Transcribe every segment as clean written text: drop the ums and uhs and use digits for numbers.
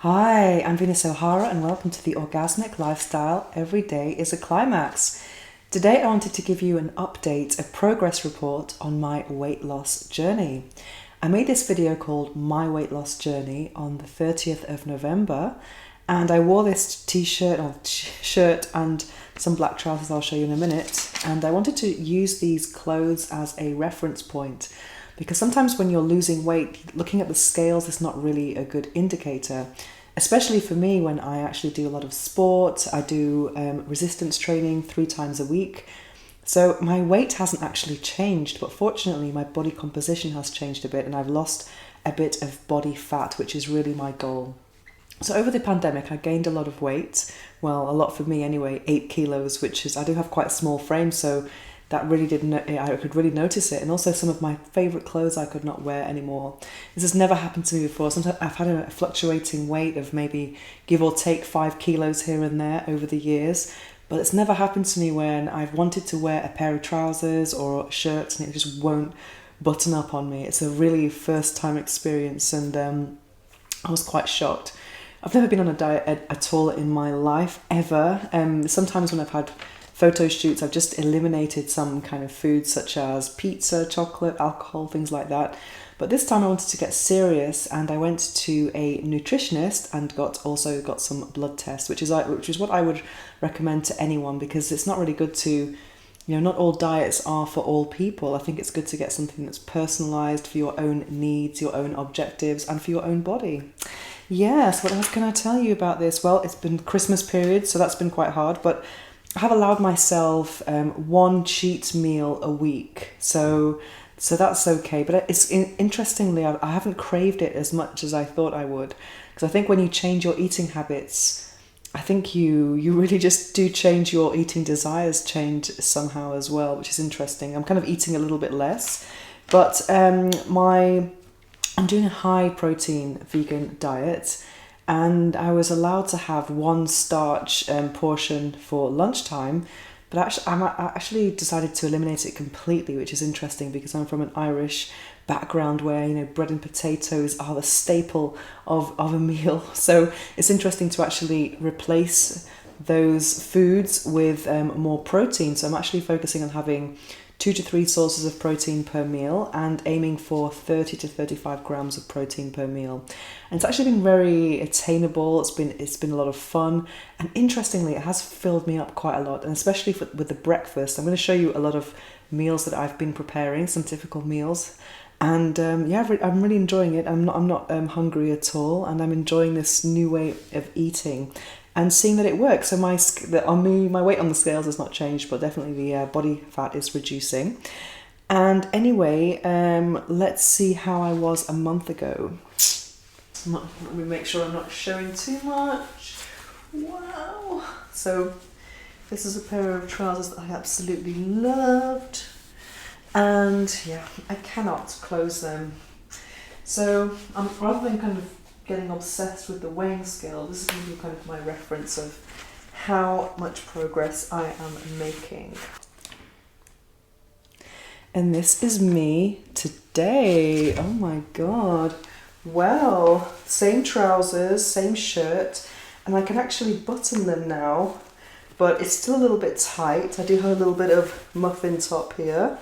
Hi, I'm Venus O'Hara and welcome to the Orgasmic Lifestyle Every Day is a Climax. Today I wanted to give you an update, a progress report on my weight loss journey. I made this video called My Weight Loss Journey on the 30th of November and I wore this t-shirt or shirt and some black trousers I'll show you in a minute, and I wanted to use these clothes as a reference point because sometimes when you're losing weight, looking at the scales is not really a good indicator, especially for me when I actually do a lot of sport. I do resistance training 3 times a week. So my weight hasn't actually changed, but fortunately my body composition has changed a bit and I've lost a bit of body fat, which is really my goal. So over the pandemic, I gained a lot of weight. Well, a lot for me anyway, 8 kilos, which is, I do have quite a small frame, so that really I could really notice it. And also some of my favourite clothes I could not wear anymore. This has never happened to me before. Sometimes I've had a fluctuating weight of maybe give or take 5 kilos here and there over the years. But it's never happened to me when I've wanted to wear a pair of trousers or shirts and it just won't button up on me. It's a really first time experience and I was quite shocked. I've never been on a diet at all in my life, ever. Sometimes when I've had photo shoots, I've just eliminated some kind of foods such as pizza, chocolate, alcohol, things like that. But this time I wanted to get serious and I went to a nutritionist and also got some blood tests, which is what I would recommend to anyone because it's not really good to, not all diets are for all people. I think it's good to get something that's personalized for your own needs, your own objectives, and for your own body. Yes, what else can I tell you about this? Well, it's been Christmas period, so that's been quite hard, but I have allowed myself one cheat meal a week, so that's okay. But interestingly, I haven't craved it as much as I thought I would, because I think when you change your eating habits, I think you really just do change your eating desires, change somehow as well, which is interesting. I'm kind of eating a little bit less, but I'm doing a high protein vegan diet and I was allowed to have one starch portion for lunchtime, but I actually decided to eliminate it completely, which is interesting because I'm from an Irish background where bread and potatoes are the staple of a meal. So it's interesting to actually replace those foods with more protein. So I'm actually focusing on having 2 to 3 sources of protein per meal and aiming for 30 to 35 grams of protein per meal. And it's actually been very attainable. It's been a lot of fun. And interestingly, it has filled me up quite a lot. And especially with the breakfast, I'm going to show you a lot of meals that I've been preparing, some typical meals. And I'm really enjoying it. I'm not hungry at all. And I'm enjoying this new way of eating and seeing that it works. So my weight on the scales has not changed, but definitely the body fat is reducing. And anyway, let's see how I was a month ago. Let me make sure I'm not showing too much. Wow. So this is a pair of trousers that I absolutely loved. And yeah, I cannot close them. So rather than kind of getting obsessed with the weighing scale, this is going to be kind of my reference of how much progress I am making. And this is me today. Oh my god. Well, same trousers, same shirt, and I can actually button them now, but it's still a little bit tight. I do have a little bit of muffin top here,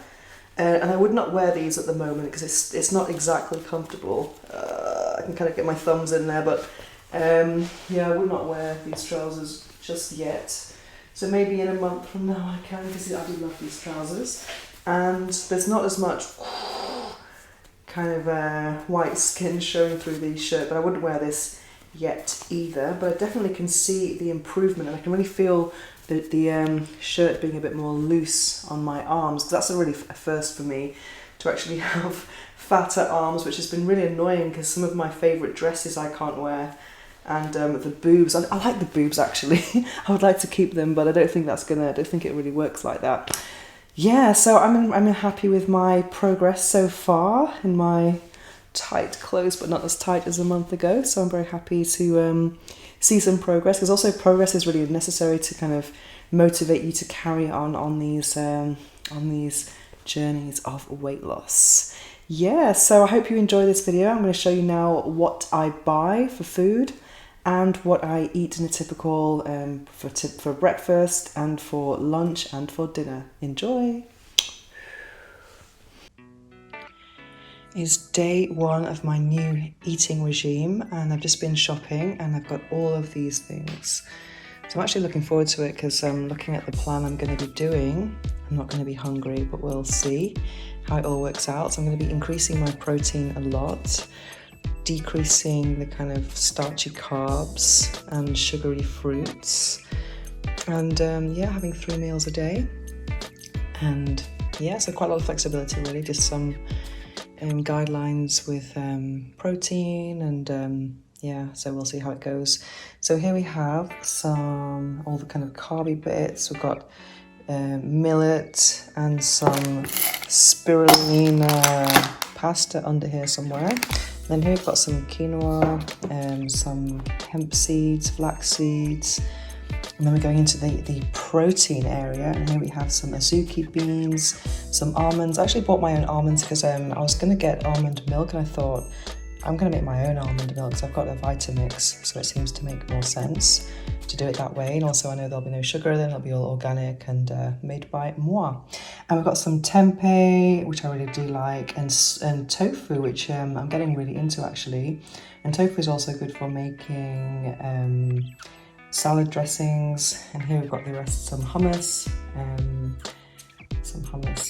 and I would not wear these at the moment because it's not exactly comfortable. I can kind of get my thumbs in there, but I would not wear these trousers just yet. So maybe in a month from now I can, because I do love these trousers. And there's not as much kind of white skin showing through the shirt, but I wouldn't wear this yet either. But I definitely can see the improvement, and I can really feel the shirt being a bit more loose on my arms, because that's a first for me, to actually have fatter arms, which has been really annoying because some of my favourite dresses I can't wear, and the boobs, I like the boobs actually. I would like to keep them, but I don't think it really works like that. Yeah, so I'm happy with my progress so far in my tight clothes, but not as tight as a month ago. So I'm very happy to see some progress, because also progress is really necessary to kind of motivate you to carry on these journeys of weight loss. Yeah, so I hope you enjoy this video. I'm going to show you now what I buy for food and what I eat in a typical for breakfast and for lunch and for dinner. Enjoy! It's day one of my new eating regime, and I've just been shopping and I've got all of these things. So I'm actually looking forward to it because I'm looking at the plan I'm going to be doing. I'm not going to be hungry, but we'll see how it all works out. So I'm going to be increasing my protein a lot, decreasing the kind of starchy carbs and sugary fruits, and having 3 meals a day. And so quite a lot of flexibility really, just some guidelines with protein and so we'll see how it goes. So here we have all the kind of carby bits. We've got millet and some spirulina pasta under here somewhere. Then here we've got some quinoa, some hemp seeds, flax seeds, and then we're going into the protein area, and here we have some azuki beans, some almonds. I actually bought my own almonds because I was going to get almond milk, and I thought I'm going to make my own almond milk because I've got a Vitamix, so it seems to make more sense to do it that way. And also I know there'll be no sugar, then it'll be all organic and made by moi. And we've got some tempeh, which I really do like, and tofu, which I'm getting really into actually. And tofu is also good for making salad dressings. And here we've got the rest, some hummus.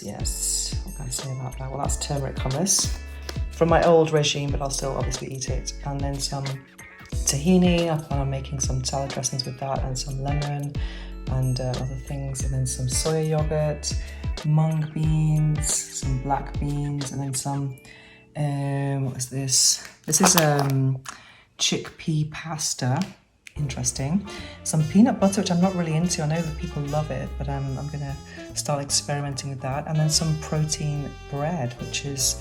Yes. What can I say about that? Well, that's turmeric hummus from my old regime, but I'll still obviously eat it. And then some tahini. I plan on making some salad dressings with that, and some lemon and other things. And then some soya yogurt, mung beans, some black beans, and then some, what is this? This is chickpea pasta. Interesting. Some peanut butter, which I'm not really into. I know that people love it, but I'm going to start experimenting with that. And then some protein bread, which is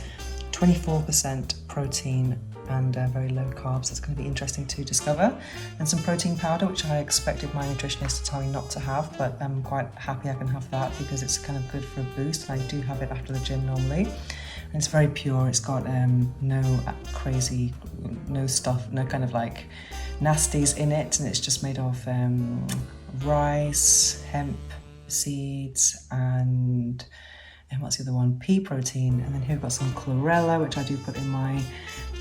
24% protein and very low carbs. That's going to be interesting to discover. And some protein powder, which I expected my nutritionist to tell me not to have, but I'm quite happy I can have that because it's kind of good for a boost, and I do have it after the gym normally. And it's very pure. It's got no stuff, no kind of like nasties in it, and it's just made of rice, hemp seeds, and what's the other one? Pea protein. And then here we've got some chlorella, which I do put in my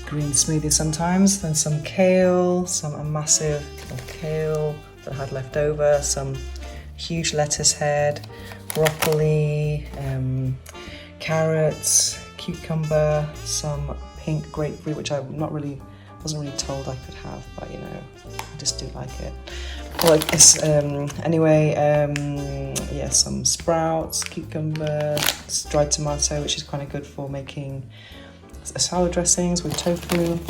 green smoothie sometimes. Then some kale, a massive kale that I had left over, some huge lettuce head, broccoli, carrots, cucumber, some pink grapefruit, which I wasn't really told I could have, but I just do like it. Some sprouts, cucumber, dried tomato, which is kind of good for making salad dressings with tofu,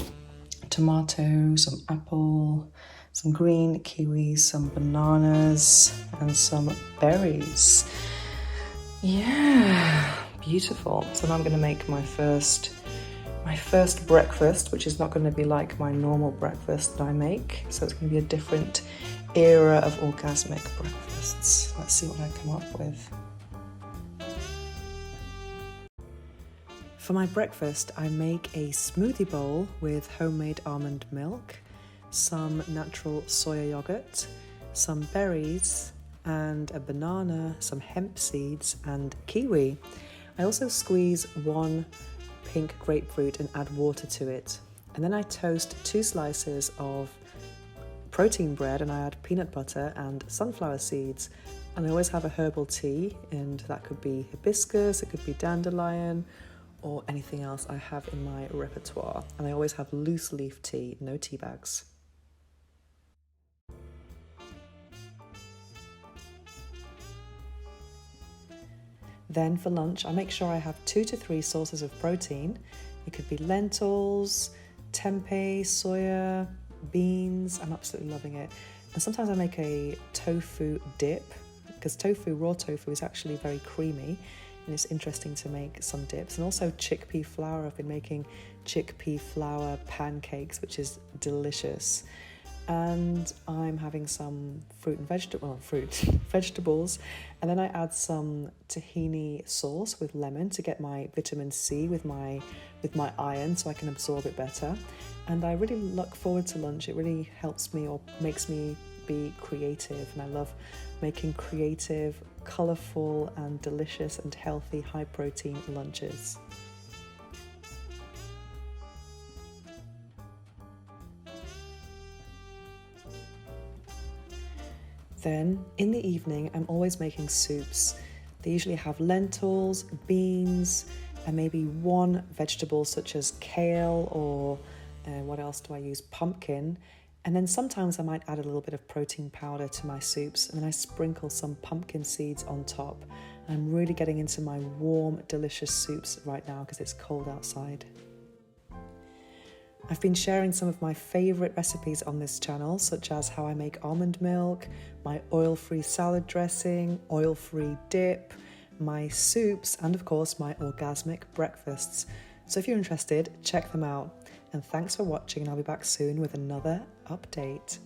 tomato, some apple, some green kiwis, some bananas, and some berries. Yeah, beautiful. So now I'm going to make my first breakfast, which is not going to be like my normal breakfast that I make. So it's going to be a different era of orgasmic breakfasts. Let's see what I come up with. For my breakfast, I make a smoothie bowl with homemade almond milk, some natural soya yogurt, some berries, and a banana, some hemp seeds, and kiwi. I also squeeze one pink grapefruit and add water to it. And then I toast 2 slices of protein bread, and I add peanut butter and sunflower seeds. And I always have a herbal tea, and that could be hibiscus, it could be dandelion, or anything else I have in my repertoire. And I always have loose leaf tea, no tea bags. Then for lunch, I make sure I have 2 to 3 sources of protein. It could be lentils, tempeh, soya, beans. I'm absolutely loving it. And sometimes I make a tofu dip, because raw tofu is actually very creamy, and it's interesting to make some dips. And also chickpea flour. I've been making chickpea flour pancakes, which is delicious. And I'm having some vegetables, and then I add some tahini sauce with lemon to get my vitamin C with my iron, so I can absorb it better. And I really look forward to lunch. It really helps me or makes me be creative, and I love making creative, colourful and delicious and healthy high protein lunches. Then in the evening I'm always making soups. They usually have lentils, beans, and maybe one vegetable such as kale or what else do I use? Pumpkin. And then sometimes I might add a little bit of protein powder to my soups, and then I sprinkle some pumpkin seeds on top. I'm really getting into my warm, delicious soups right now because it's cold outside. I've been sharing some of my favourite recipes on this channel, such as how I make almond milk, my oil-free salad dressing, oil-free dip, my soups, and of course my orgasmic breakfasts. So if you're interested, check them out. And thanks for watching, and I'll be back soon with another update.